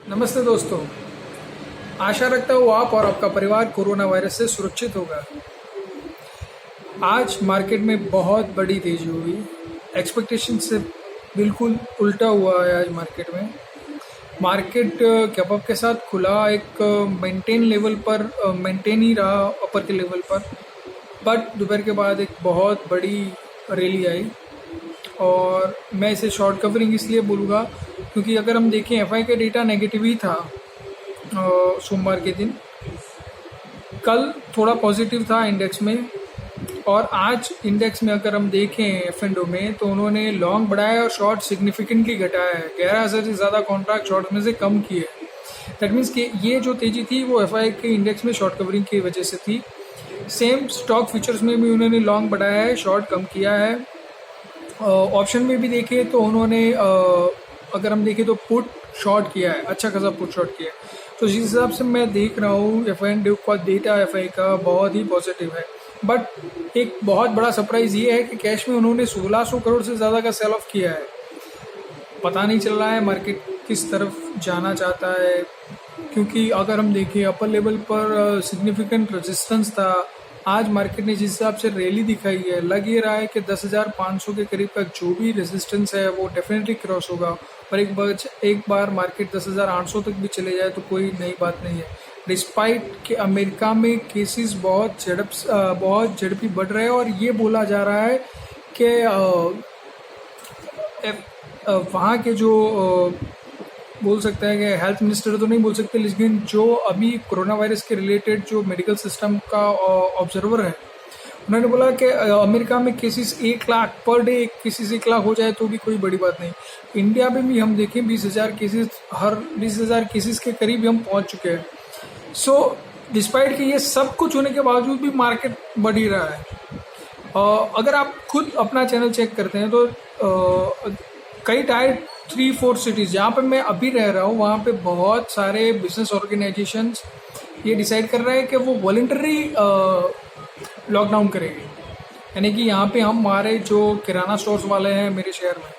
नमस्ते दोस्तों। आशा रखता हूँ आप और आपका परिवार कोरोना वायरस से सुरक्षित होगा। आज मार्केट में बहुत बड़ी तेजी हुई। एक्सपेक्टेशन से बिल्कुल उल्टा हुआ है। आज मार्केट कैप अप के साथ खुला एक मेंटेन लेवल पर, मेंटेन ही रहा अपर के लेवल पर, बट दोपहर के बाद एक बहुत बड़ी रैली आई। और मैं इसे शॉर्ट कवरिंग इसलिए बोलूँगा क्योंकि अगर हम देखें एफआई का डेटा नेगेटिव ही था सोमवार के दिन। कल थोड़ा पॉजिटिव था इंडेक्स में, और आज इंडेक्स में अगर हम देखें एफ&ओ में तो उन्होंने लॉन्ग बढ़ाया और शॉर्ट सिग्निफिकेंटली घटाया है। 11,000 से ज़्यादा कॉन्ट्रैक्ट शॉर्ट में से कम किए। दैट मीन्स कि ये जो तेज़ी थी वो एफआई के इंडेक्स में शॉर्ट कवरिंग की वजह से थी। सेम स्टॉक फ्यूचर्स में भी उन्होंने लॉन्ग बढ़ाया है, शॉर्ट कम किया है। ऑप्शन में भी देखें तो उन्होंने अगर हम देखें तो पुट शॉर्ट किया है, अच्छा खासा पुट शॉर्ट किया है। तो जिस हिसाब से मैं देख रहा हूँ एफ&ओ का डेटा एफआई का बहुत ही पॉजिटिव है। बट एक बहुत बड़ा सरप्राइज ये है कि कैश में उन्होंने 1600 करोड़ से ज़्यादा का सेल ऑफ किया है। पता नहीं चल रहा है मार्केट किस तरफ जाना चाहता है, क्योंकि अगर हम देखें अपर लेवल पर सिग्निफिकेंट रेजिस्टेंस था। आज मार्केट ने जिस हिसाब से रैली दिखाई है, लग ये रहा है कि 10,500 के करीब का जो भी रेजिस्टेंस है वो डेफिनेटली क्रॉस होगा। और एक बार मार्केट 10,800 तक भी चले जाए तो कोई नई बात नहीं है। डिस्पाइट कि अमेरिका में केसेस बहुत झड़पी बढ़ रहे हैं, और ये बोला जा रहा है कि वहाँ के जो बोल सकता है कि हेल्थ मिनिस्टर तो नहीं बोल सकते, लेकिन जो अभी कोरोना वायरस के रिलेटेड जो मेडिकल सिस्टम का ऑब्जर्वर है, उन्होंने बोला कि अमेरिका में cases 1 lakh per day cases 1 lakh हो जाए तो भी कोई बड़ी बात नहीं। इंडिया में भी हम देखें 20,000 केसेस, हर 20,000 केसेस के करीब हम पहुंच चुके हैं। सो डिस्पाइट कि ये सब कुछ होने के बावजूद भी मार्केट बढ़ ही रहा है। अगर आप खुद अपना चैनल चेक करते हैं तो कई टायर 3-4 सिटीज़ जहाँ पे मैं अभी रह रहा हूँ, वहाँ पे बहुत सारे बिजनेस ऑर्गेनाइजेशंस ये डिसाइड कर रहे हैं कि वो वॉलंटरी लॉकडाउन करेंगे। यानी कि यहाँ पे हमारे जो किराना स्टोर्स वाले हैं मेरे शहर में,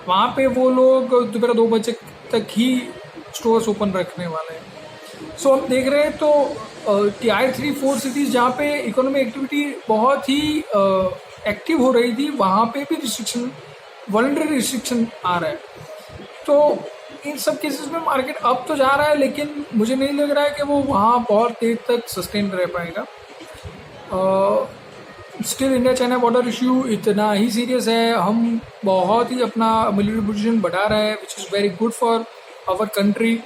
वहाँ पे वो लोग दोपहर 2 बजे तक ही स्टोर्स ओपन रखने वाले हैं। सो हम देख रहे हैं तो टायर 3-4 सिटीज़ जहाँ पे इकोनॉमिक एक्टिविटी बहुत ही एक्टिव हो रही थी, वहाँ पे भी रिस्ट्रिक्शन, वॉलंटरी रिस्ट्रिक्शन आ रहा है। तो इन सब केसेस में मार्केट अप तो जा रहा है, लेकिन मुझे नहीं लग रहा है कि वो वहाँ बहुत देर तक सस्टेन रह पाएगा। Still India China border issue इतना ही सीरियस है। हम बहुत ही अपना मिलिट्री पोजीशन बढ़ा रहे हैं, which is very good for our country,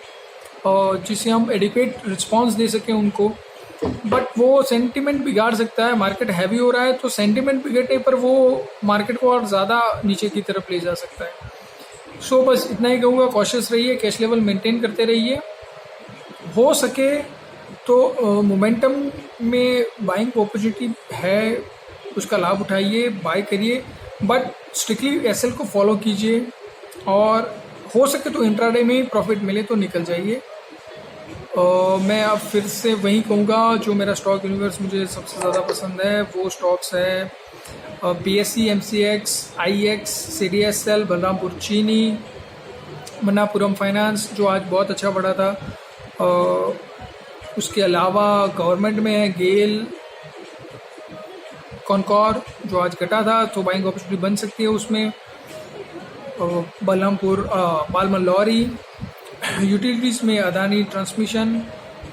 जिससे हम एडिक्वेट रिस्पॉन्स दे सकें उनको। बट वो सेंटिमेंट बिगाड़ सकता है। मार्केट हैवी हो रहा है तो सेंटिमेंट बिगड़ने पर वो मार्केट को और ज़्यादा नीचे की तरफ ले जा सकता है। सो बस इतना ही कहूँगा, कॉशियस रहिए, कैश लेवल मेंटेन करते रहिए। हो सके तो मोमेंटम में बाइंग अपॉर्चुनिटी है, उसका लाभ उठाइए, बाय करिए, बट स्ट्रिक्टली एसएल को फॉलो कीजिए, और हो सके तो इंट्राडे में प्रॉफिट मिले तो निकल जाइए। मैं अब फिर से वही कहूँगा, जो मेरा स्टॉक यूनिवर्स मुझे सबसे ज़्यादा पसंद है वो स्टॉक्स है BSE, MCX, IEX, CDSL, Balrampur चीनी, मन्नापुरम फाइनेंस जो आज बहुत अच्छा बढ़ा था। उसके अलावा गवर्नमेंट में है गेल, कॉनकॉर जो आज घटा था, तो बाइंग अपॉर्चुनिटी बन सकती है उसमें। बलरामपुर बालमन लॉरी, यूटिलिटीज़ में Adani transmission,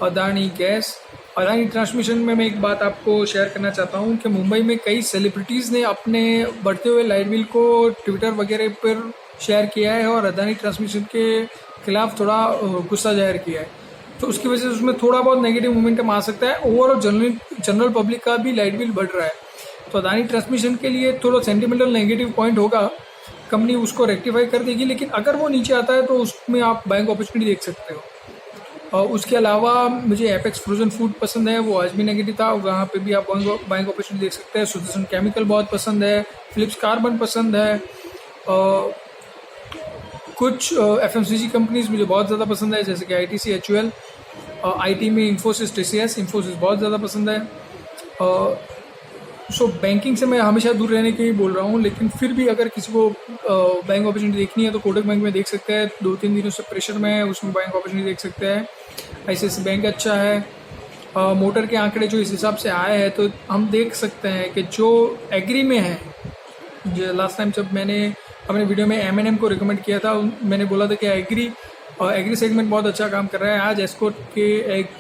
Adani gas. Adani transmission में मैं एक बात आपको शेयर करना चाहता हूँ कि मुंबई में कई सेलिब्रिटीज़ ने अपने बढ़ते हुए लाइट बिल को ट्विटर वगैरह पर शेयर किया है और अदानी ट्रांसमिशन के खिलाफ थोड़ा गुस्सा जाहिर किया है। तो उसकी वजह से उसमें थोड़ा बहुत नेगेटिव मोमेंटम आ सकता है। ओवरऑल जनरल पब्लिक का भी लाइट बिल बढ़ रहा है, तो अदानी ट्रांसमिशन के लिए थोड़ा सेंटिमेंटल नेगेटिव पॉइंट होगा, कंपनी उसको रेक्टिफाई कर देगी। लेकिन अगर वो नीचे आता है तो उसमें आप बाइंग अपॉर्चुनिटी देख सकते हो। और उसके अलावा मुझे एपेक्स फ्रोजन फूड पसंद है, वो आज भी नेगेटिव था, वहाँ पे भी आप बाइंग अपॉर्चुनिटी देख सकते हैं। सुदर्शन केमिकल बहुत पसंद है, फिलिप्स कार्बन पसंद है, कुछ FMCG कंपनीज मुझे बहुत ज़्यादा पसंद है, जैसे कि ITC, HUL, IT में इंफोसिस, TCS, इंफोसिस बहुत ज़्यादा पसंद है। सो बैंकिंग से मैं हमेशा दूर रहने के ही बोल रहा हूँ, लेकिन फिर भी अगर किसी को बैंक अपॉर्चुनिटी देखनी है तो कोटक बैंक में देख सकते हैं। 2-3 दिनों से प्रेशर में है, उसमें बैंक अपॉर्चुनिटी देख सकते हैं। ICICI बैंक अच्छा है। मोटर के आंकड़े जो इस हिसाब से आए हैं तो हम देख सकते हैं कि जो एग्री में है, जो लास्ट टाइम जब मैंने अपने वीडियो में M&M को रिकमेंड किया था, मैंने बोला था कि एग्री सेगमेंट बहुत अच्छा काम कर रहा है। आज एस्कॉर्ट के एक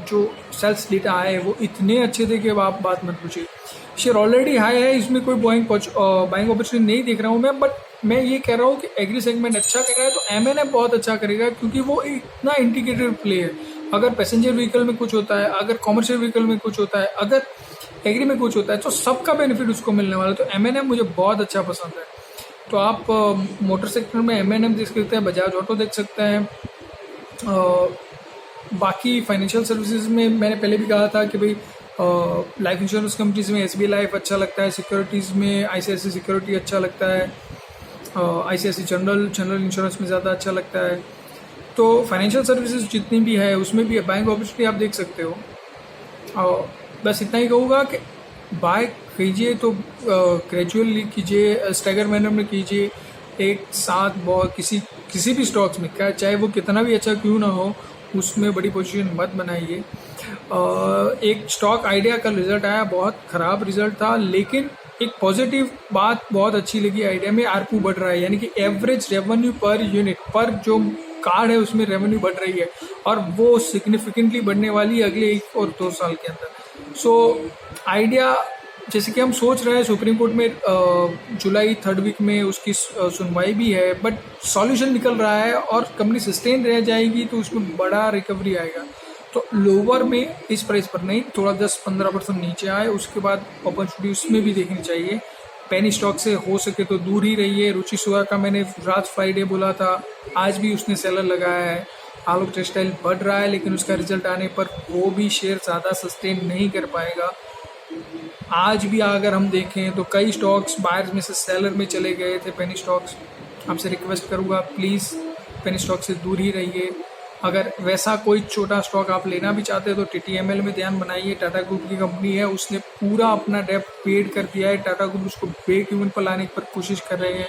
जो सेल्स डेटा आए वो इतने अच्छे थे कि आप बात मत पूछिए। शेयर ऑलरेडी हाई है, इसमें कोई बाइंग अपॉर्चुनिटी नहीं देख रहा हूँ मैं, बट मैं ये कह रहा हूँ कि एग्री सेगमेंट अच्छा कर रहा है तो M&M बहुत अच्छा करेगा, क्योंकि वो इतना इंटीग्रेटेड प्ले है। अगर पैसेंजर व्हीकल में कुछ होता है, अगर कॉमर्शियल व्हीकल में कुछ होता है, अगर एग्री में कुछ होता है, तो सबका बेनिफिट उसको मिलने वाला है। तो M&M मुझे बहुत अच्छा पसंद है। तो आप मोटर सेक्टर में M&M देख सकते हैं, बजाज ऑटो देख सकते हैं। बाकी फाइनेंशियल सर्विसेज में मैंने पहले भी कहा था कि भाई लाइफ इंश्योरेंस कंपनीज में SBI लाइफ अच्छा लगता है, सिक्योरिटीज़ में ICICI सिक्योरिटी अच्छा लगता है, ICICI जनरल इंश्योरेंस में ज़्यादा अच्छा लगता है। तो फाइनेंशियल सर्विसेज जितनी भी है उसमें भी बैंक अपॉर्चुनिटी आप देख सकते हो। और बस इतना ही कहूँगा कि बाय कीजिए तो ग्रेजुअली कीजिए, स्टैगर मैनर में कीजिए, एक साथ बहुत किसी भी स्टॉक्स में, क्या चाहे वो कितना भी अच्छा क्यों ना हो, उसमें बड़ी पोजीशन मत बनाइए। एक स्टॉक आइडिया का रिजल्ट आया, बहुत ख़राब रिजल्ट था, लेकिन एक पॉजिटिव बात बहुत अच्छी लगी आइडिया में, ARPU बढ़ रहा है, यानी कि एवरेज रेवेन्यू पर यूनिट पर जो कार्ड है उसमें रेवेन्यू बढ़ रही है, और वो सिग्निफिकेंटली बढ़ने वाली है अगले 1 और 2 साल के अंदर। सो आइडिया, जैसे कि हम सोच रहे हैं, सुप्रीम कोर्ट में जुलाई 3rd वीक में उसकी सुनवाई भी है, बट सॉल्यूशन निकल रहा है और कंपनी सस्टेन रह जाएगी तो उसमें बड़ा रिकवरी आएगा। तो लोअर में इस प्राइस पर नहीं, थोड़ा 10-15% नीचे आए, उसके बाद अपॉर्चुनिटी उसमें भी देखनी चाहिए। पेनी स्टॉक से हो सके तो दूर ही रहिए। रुचि सुहा का मैंने लास्ट फ्राइडे बोला था, आज भी उसने सेलर लगाया है। आलोक टेक्सटाइल बढ़ रहा है, लेकिन उसका रिजल्ट आने पर वो भी शेयर ज़्यादा सस्टेन नहीं कर पाएगा। आज भी अगर हम देखें तो कई स्टॉक्स बायर्स में से सेलर में चले गए थे। पेनी स्टॉक्स, आपसे रिक्वेस्ट करूँगा प्लीज़ पेनी स्टॉक से दूर ही रहिए। अगर वैसा कोई छोटा स्टॉक आप लेना भी चाहते हैं तो TTML में ध्यान बनाइए। टाटा ग्रुप की कंपनी है, उसने पूरा अपना डेप्ट पेड कर दिया है। टाटा ग्रुप उसको ब्रेक इवन पर लाने पर कोशिश कर रहे हैं।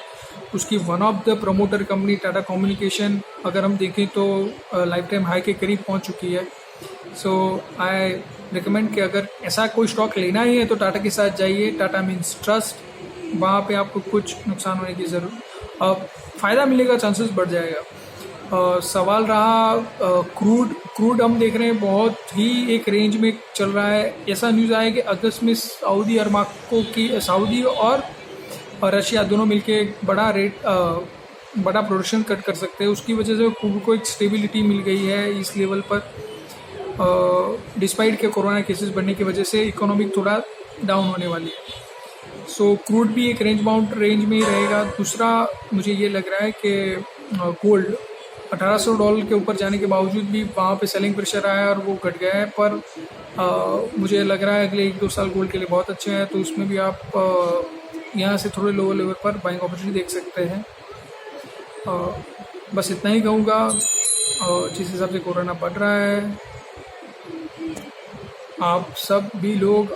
उसकी one of the promoter company Tata communication, अगर हम देखें तो लाइफ टाइम हाई के करीब पहुंच चुकी है। सो आई रिकमेंड कि अगर ऐसा कोई स्टॉक लेना ही है तो टाटा के साथ जाइए। टाटा मीन्स ट्रस्ट, वहाँ पे आपको कुछ नुकसान होने की ज़रूरत, फ़ायदा मिलेगा, चांसेस बढ़ जाएगा। सवाल रहा क्रूड हम देख रहे हैं बहुत ही एक रेंज में चल रहा है। ऐसा न्यूज़ आया कि अगस्त में सऊदी अरमाको की, सऊदी और रशिया दोनों मिलके बड़ा प्रोडक्शन कट कर सकते हैं। उसकी वजह से क्रूड को एक स्टेबिलिटी मिल गई है इस लेवल पर, डिस्पाइट के कोरोना केसेस बढ़ने की वजह से इकोनॉमी थोड़ा डाउन होने वाली है। सो क्रूड भी एक रेंज बाउंड रेंज में ही रहेगा। दूसरा मुझे ये लग रहा है कि गोल्ड $1800 के ऊपर जाने के बावजूद भी वहाँ पे सेलिंग प्रेशर आया और वो घट गया है, पर मुझे लग रहा है अगले 1-2 साल गोल्ड के लिए बहुत अच्छे हैं। तो उसमें भी आप यहाँ से थोड़े लोअर लेवल पर बाइंग अपॉर्चुनिटी देख सकते हैं। बस इतना ही कहूँगा। जिस हिसाब से कोरोना बढ़ रहा है, आप सब भी लोग